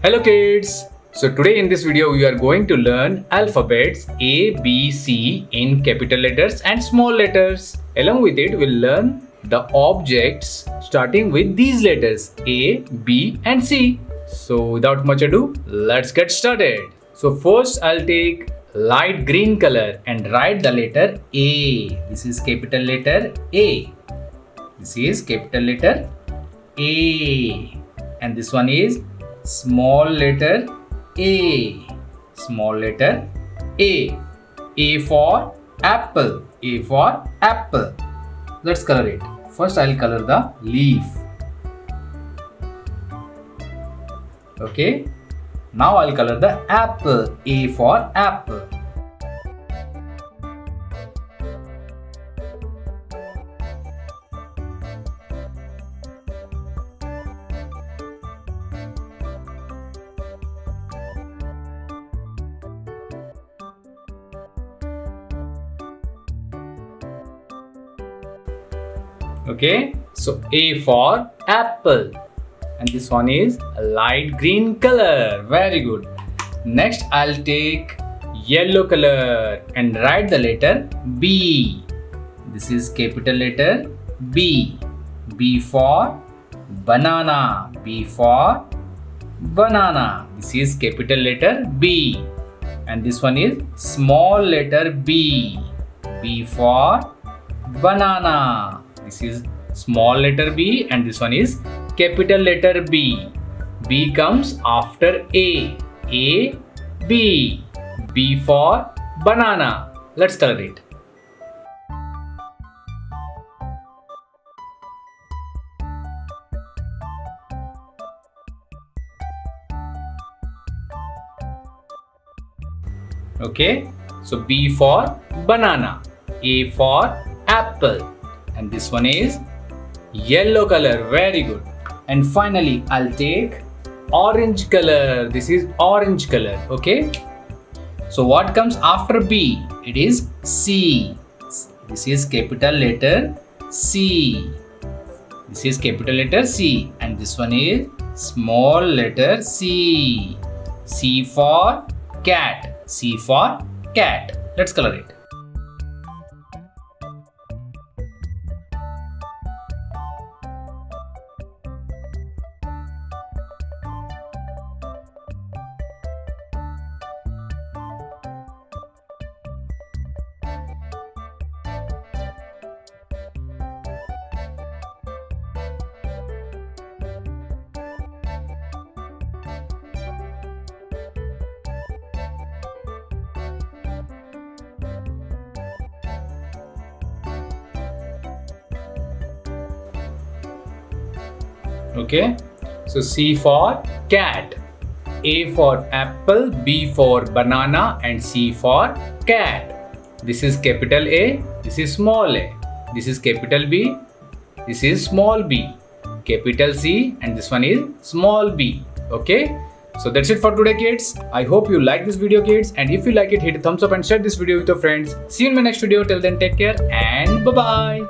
Hello kids! So today in this video we are going to learn alphabets A, B, C in capital letters and small letters. Along with it we'll learn the objects starting with these letters A, B and C. So without much ado, let's get started. So first I'll take light green color and write the letter A. This is capital letter A. This is capital letter A. And this one is small letter A. Small letter A. A for apple. A for apple. Let's color it. First I'll color the leaf. Okay. Now I'll color the apple. A for apple. Okay, so A for apple, and this one is a light green color. Very good. Next, I'll take yellow color and write the letter B. This is capital letter B. B for banana. B for banana. This is capital letter B. And this one is small letter B. B for banana. This is small letter B and this one is capital letter B. B comes after A. A, B. B for banana. Let's color it. Okay, so B for banana. A for apple. And this one is yellow color. Very good. And finally I'll take orange color. This is orange color. Okay, so what comes after B? It is C. This is capital letter C. This is capital letter C. And this one is small letter C. C for cat. C for cat. Let's color it. Okay, so C for cat, A for apple, B for banana and C for cat. This is capital A, this is small a. This is capital B, this is small b. Capital C and this one is small b. Okay, so that's it for today kids. I hope you like this video kids, and if you like it, hit a thumbs up and share this video with your friends. See you in my next video. Till then, take care and bye bye.